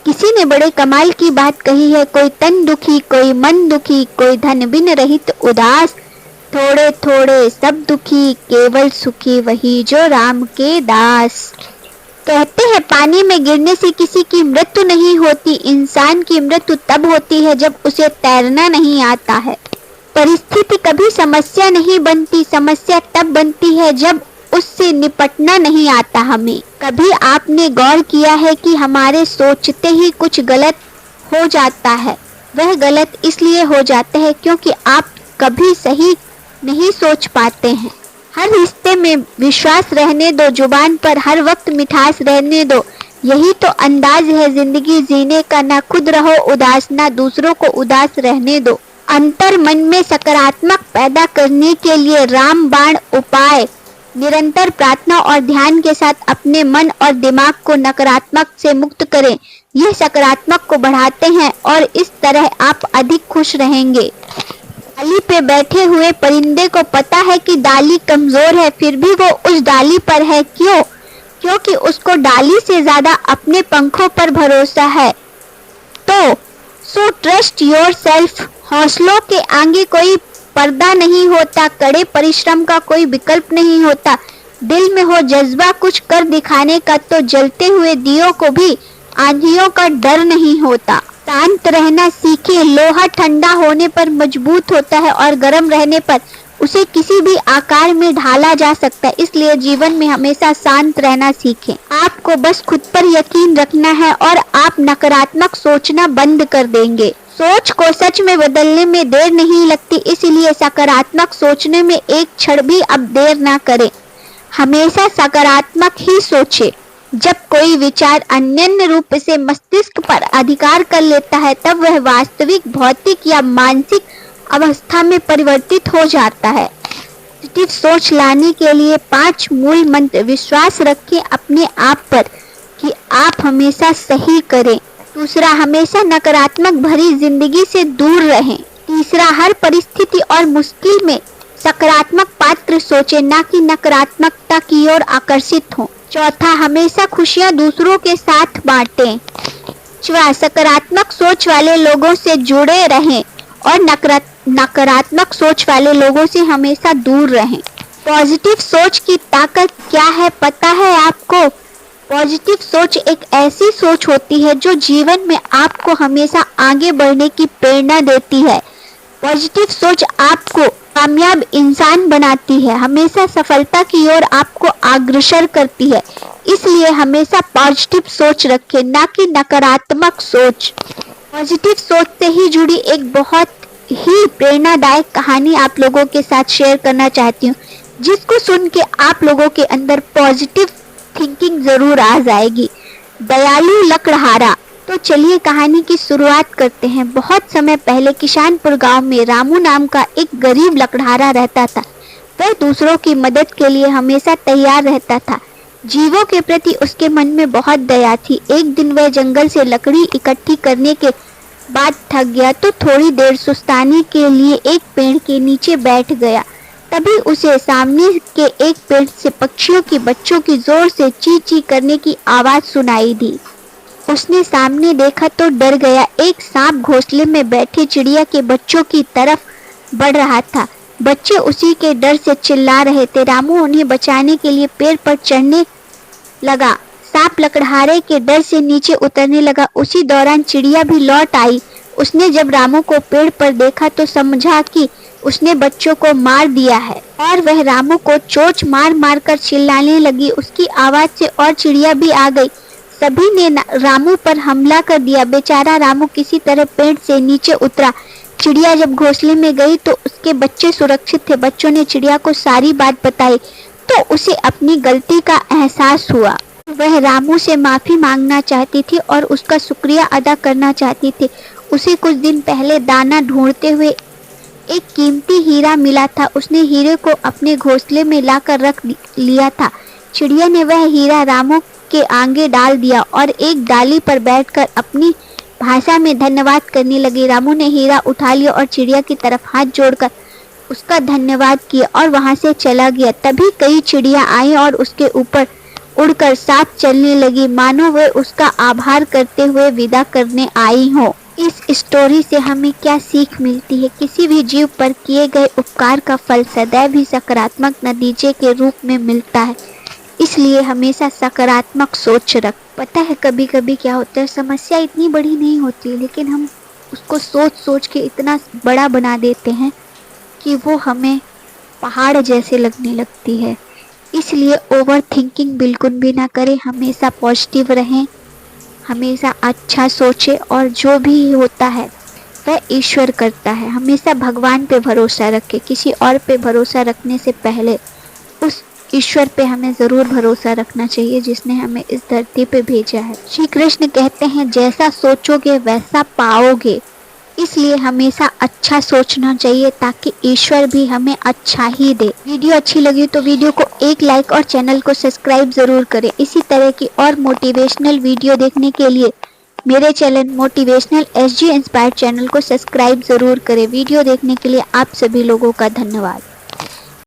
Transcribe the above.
किसी ने बड़े कमाल की बात कही है, कोई तन दुखी, कोई मन दुखी, कोई धन बिन रहित उदास, थोड़े थोड़े सब दुखी, केवल सुखी वही जो राम के दास। कहते हैं पानी में गिरने से किसी की मृत्यु नहीं होती, इंसान की मृत्यु तब होती है जब उसे तैरना नहीं आता है। परिस्थिति कभी समस्या नहीं बनती, समस्या तब बनती है जब उससे निपटना नहीं आता हमें। कभी आपने गौर किया है कि हमारे सोचते ही कुछ गलत हो जाता है? वह गलत इसलिए हो जाता है क्योंकि आप कभी सही नहीं सोच पाते हैं। हर रिश्ते में विश्वास रहने दो, जुबान पर हर वक्त मिठास रहने दो, यही तो अंदाज है जिंदगी जीने का। ना खुद रहो उदास, ना दूसरों को उदास रहने दो। अंतर मन में सकारात्मक पैदा करने के लिए रामबाण उपाय, निरंतर प्रार्थना और ध्यान के साथ अपने मन और दिमाग को नकारात्मक से मुक्त करें। यह सकारात्मक को बढ़ाते हैं और इस तरह आप अधिक खुश रहेंगे। डाली पे बैठे हुए परिंदे को पता है कि डाली कमजोर है, फिर भी वो उस डाली पर है। क्यों? क्योंकि उसको डाली से ज्यादा अपने पंखों पर भरोसा है। तो सो ट्रस्ट योर सेल्फ। हौसलों के आगे कोई पर्दा नहीं होता, कड़े परिश्रम का कोई विकल्प नहीं होता। दिल में हो जज्बा कुछ कर दिखाने का तो जलते हुए दियों को भी आंधियों का डर नहीं होता। शांत रहना सीखें। लोहा ठंडा होने पर मजबूत होता है और गर्म रहने पर उसे किसी भी आकार में ढाला जा सकता है। इसलिए जीवन में हमेशा शांत रहना सीखें। आपको बस खुद पर यकीन रखना है और आप नकारात्मक सोचना बंद कर देंगे। सोच को सच में बदलने में देर नहीं लगती, इसलिए सकारात्मक सोचने में एक क्षण भी अब देर ना करें। हमेशा सकारात्मक ही सोचें। जब कोई विचार अन्य रूप से मस्तिष्क पर अधिकार कर लेता है तब वह वास्तविक भौतिक या मानसिक अवस्था में परिवर्तित हो जाता है। पॉजिटिव सोच लाने के लिए 5 मूल मंत्र। विश्वास रखें अपने आप पर कि आप हमेशा सही करें। दूसरा, हमेशा नकारात्मक भरी जिंदगी से दूर रहें। तीसरा, हर परिस्थिति और मुश्किल में सकारात्मक पात्र सोचें, ना कि नकारात्मकता की ओर आकर्षित हों। चौथा, हमेशा खुशियां दूसरों के साथ बांटें। पांचवा, सकारात्मक सोच वाले लोगों से जुड़े रहें और नकारात्मक सोच वाले लोगों से हमेशा दूर रहें। पॉजिटिव सोच की ताकत क्या है पता है आपको? पॉजिटिव सोच एक ऐसी सोच होती है जो जीवन में आपको हमेशा आगे बढ़ने की प्रेरणा देती है। पॉजिटिव सोच आपको कामयाब इंसान बनाती है, हमेशा सफलता की ओर आपको अग्रसर करती है। इसलिए हमेशा पॉजिटिव सोच रखें, ना कि नकारात्मक सोच। पॉजिटिव सोच से ही जुड़ी एक बहुत ही प्रेरणादायक कहानी आप लोगों के साथ शेयर करना चाहती हूँ, जिसको सुन के आप लोगों के अंदर पॉजिटिव थिंकिंग जरूर आ जाएगी। दयालु लकड़हारा। तो चलिए कहानी की शुरुआत करते हैं। बहुत समय पहले किशानपुर गांव में रामू नाम का एक गरीब लकड़हारा रहता था। वह दूसरों की मदद के लिए हमेशा तैयार रहता था। जीवों के प्रति उसके मन में बहुत दया थी। एक दिन वह जंगल से लकड़ी इकट्ठी करने के बाद थक गया तो थोड़ी देर सुस्ताने के लिए एक पेड़ के नीचे बैठ गया। तभी उसे सामने के एक पेड़ से पक्षियों के बच्चों की जोर से ची ची करने की आवाज सुनाई दी। उसने सामने देखा तो डर गया। एक सांप घोंसले में बैठे चिड़िया के बच्चों की तरफ बढ़ रहा था। बच्चे उसी के डर से चिल्ला रहे थे। रामू उन्हें बचाने के लिए पेड़ पर चढ़ने लगा। सांप लकड़हारे के डर से नीचे उतरने लगा। उसी दौरान चिड़िया भी लौट आई। उसने जब रामू को पेड़ पर देखा तो समझा कि उसने बच्चों को मार दिया है और वह रामू को चोंच मार मार कर चिल्लाने लगी। उसकी आवाज से और चिड़िया भी आ गई। सभी ने रामू पर हमला कर दिया। बेचारा रामू किसी तरह पेड़ से नीचे उतरा। चिड़िया जब घोंसले में गई तो उसके बच्चे सुरक्षित थे। बच्चों ने चिड़िया को सारी बात बताई तो उसे अपनी गलती का एहसास हुआ। वह रामू से माफी मांगना चाहती थी और उसका शुक्रिया अदा करना चाहती थी। उसे कुछ दिन पहले दाना ढूंढते हुए एक कीमती हीरा मिला था। उसने हीरे को अपने घोंसले में लाकर रख लिया था। चिड़िया ने वह हीरा रामू के आगे डाल दिया और एक डाली पर बैठकर अपनी भाषा में धन्यवाद करने लगी। रामू ने हीरा उठा लिया और चिड़िया की तरफ हाथ जोड़कर उसका धन्यवाद किया और वहां से चला गया। तभी कई चिड़िया आई और उसके ऊपर उड़कर साथ चलने लगी, मानो वह उसका आभार करते हुए विदा करने आई हो। इस स्टोरी से हमें क्या सीख मिलती है? किसी भी जीव पर किए गए उपकार का फल सदैव ही सकारात्मक नतीजे के रूप में मिलता है, इसलिए हमेशा सकारात्मक सोच रख। पता है कभी कभी क्या होता है, समस्या इतनी बड़ी नहीं होती लेकिन हम उसको सोच सोच के इतना बड़ा बना देते हैं कि वो हमें पहाड़ जैसे लगने लगती है। इसलिए ओवर थिंकिंग बिल्कुल भी ना करें, हमेशा पॉजिटिव रहें, हमेशा अच्छा सोचे और जो भी होता है वह ईश्वर करता है। हमेशा भगवान पे भरोसा रखें, किसी और पे भरोसा रखने से पहले उस ईश्वर पे हमें जरूर भरोसा रखना चाहिए जिसने हमें इस धरती पे भेजा है। श्री कृष्ण कहते हैं जैसा सोचोगे वैसा पाओगे, इसलिए हमेशा अच्छा सोचना चाहिए ताकि ईश्वर भी हमें अच्छा ही दे। वीडियो अच्छी लगी तो वीडियो को एक लाइक और चैनल को सब्सक्राइब जरूर करें। इसी तरह की और मोटिवेशनल वीडियो देखने के लिए मेरे channel motivational SG inspired channel को सब्सक्राइब जरूर करें। वीडियो देखने के लिए आप सभी लोगों का धन्यवाद।